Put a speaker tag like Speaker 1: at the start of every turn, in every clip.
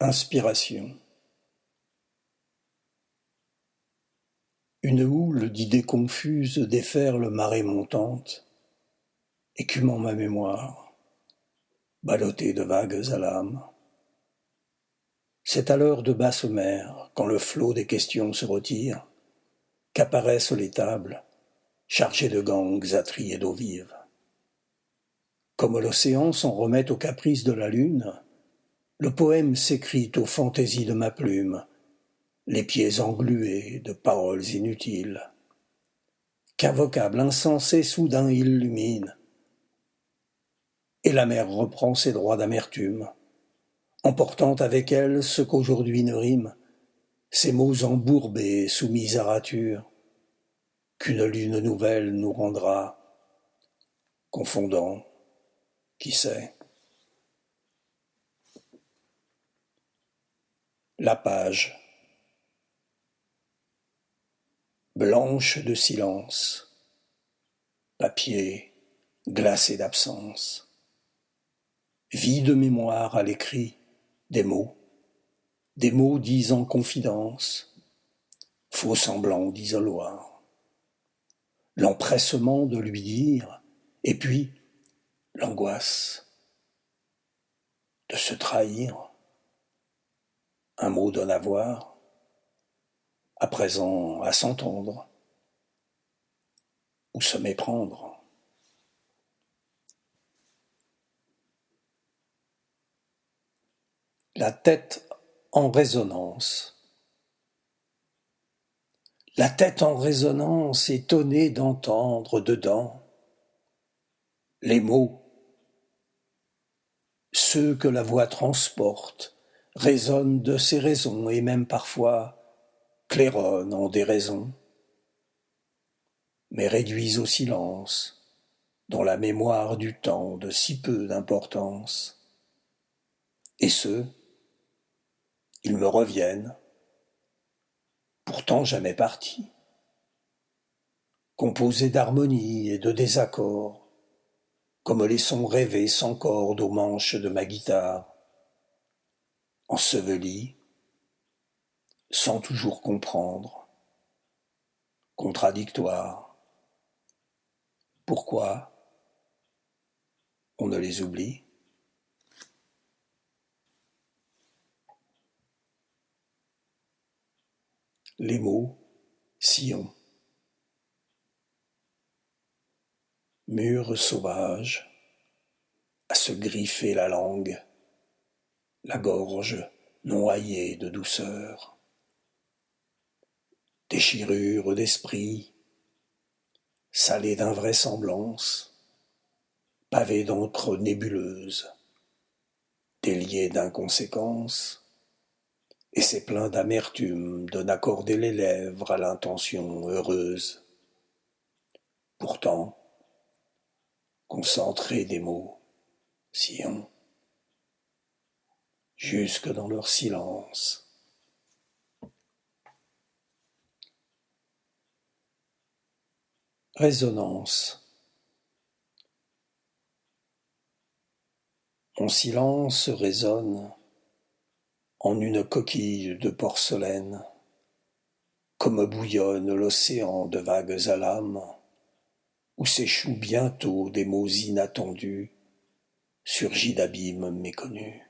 Speaker 1: Inspiration. Une houle d'idées confuses déferle marée montante, écumant ma mémoire, ballottée de vagues à l'âme. C'est à l'heure de basse mer, quand le flot des questions se retire, qu'apparaissent les tables, chargées de gangs attriés d'eau vive. Comme l'océan s'en remet aux caprices de la lune, le poème s'écrit aux fantaisies de ma plume, les pieds englués de paroles inutiles. Qu'un vocable insensé soudain illumine, et la mer reprend ses droits d'amertume, emportant avec elle ce qu'aujourd'hui ne rime, ces mots embourbés soumis à rature, qu'une lune nouvelle nous rendra, confondant, qui sait. La page, blanche de silence, papier glacé d'absence, vie de mémoire à l'écrit, des mots dits en confidence, faux semblants d'isoloir, l'empressement de lui dire, et puis l'angoisse de se trahir. Un mot donne à voir, à présent à s'entendre, ou se méprendre. La tête en résonance. La tête en résonance, étonnée d'entendre dedans les mots, ceux que la voix transporte, résonnent de ses raisons et même parfois claironnent en déraison, mais réduisent au silence, dans la mémoire du temps de si peu d'importance. Et ceux, ils me reviennent, pourtant jamais partis, composés d'harmonie et de désaccords, comme les sons rêvés sans corde aux manches de ma guitare, ensevelis, sans toujours comprendre, contradictoires. Pourquoi on ne les oublie? Les mots, sillons. Murs sauvages, à se griffer la langue, la gorge noyée de douceur. Déchirure d'esprit, salée d'invraisemblance, pavée d'encre nébuleuse, déliée d'inconséquence, et c'est plein d'amertume de n'accorder les lèvres à l'intention heureuse. Pourtant, concentrés des mots, sillons, jusque dans leur silence. Résonance. Mon silence résonne en une coquille de porcelaine, comme bouillonne l'océan de vagues à l'âme, où s'échouent bientôt des mots inattendus, surgis d'abîmes méconnus.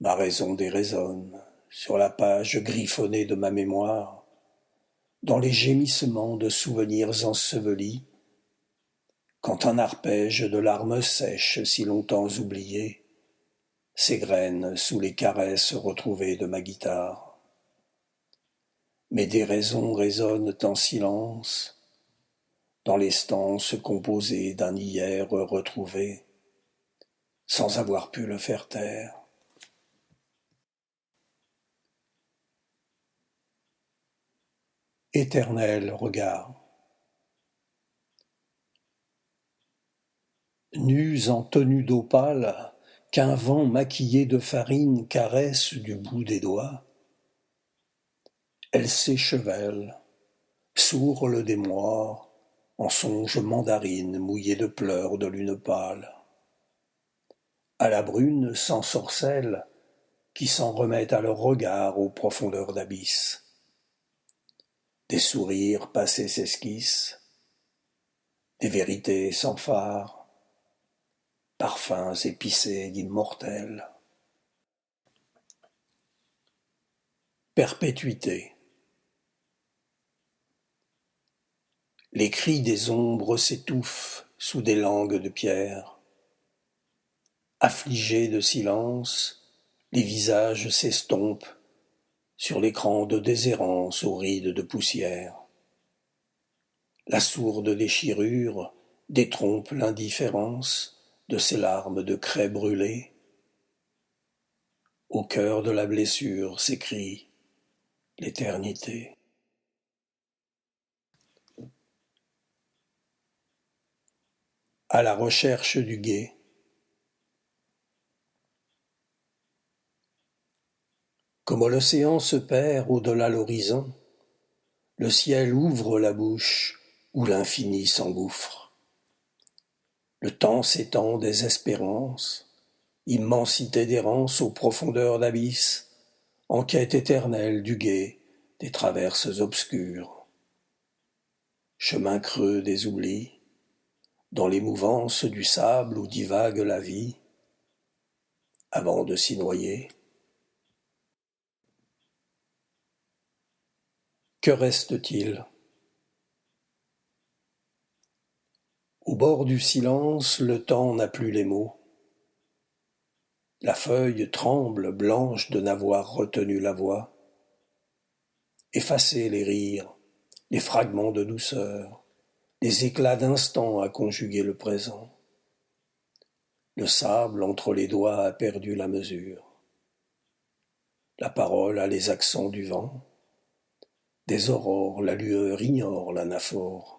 Speaker 1: Ma raison déraisonne sur la page griffonnée de ma mémoire, dans les gémissements de souvenirs ensevelis, quand un arpège de larmes sèches si longtemps oubliées s'égrène sous les caresses retrouvées de ma guitare. Mes déraisons résonnent en silence, dans les stances composées d'un hier retrouvé, sans avoir pu le faire taire. Éternel regard. Nues en tenue d'opale, qu'un vent maquillé de farine caresse du bout des doigts, elles s'échevèlent, sourlent des moires, en songes mandarines mouillées de pleurs de lune pâle. À la brune sans sorcelle, qui s'en remettent à leur regard aux profondeurs d'abysse. Des sourires passés s'esquissent, des vérités sans phare, parfums épicés d'immortels. Perpétuité. Les cris des ombres s'étouffent sous des langues de pierre. Affligés de silence, les visages s'estompent sur l'écran de déshérence aux rides de poussière. La sourde déchirure détrompe l'indifférence de ces larmes de craie brûlée. Au cœur de la blessure s'écrie l'éternité. À la recherche du guet. Comme l'océan se perd au-delà l'horizon, le ciel ouvre la bouche où l'infini s'engouffre. Le temps s'étend des espérances, immensité d'errance aux profondeurs d'abysse, en quête éternelle du guet des traverses obscures. Chemin creux des oublis, dans les mouvances du sable où divague la vie, avant de s'y noyer. Que reste-t-il? Au bord du silence, le temps n'a plus les mots. La feuille tremble, blanche de n'avoir retenu la voix. Effacer les rires, les fragments de douceur, les éclats d'instant à conjuguer le présent. Le sable entre les doigts a perdu la mesure. La parole a les accents du vent. Des aurores, la lueur ignore l'anaphore.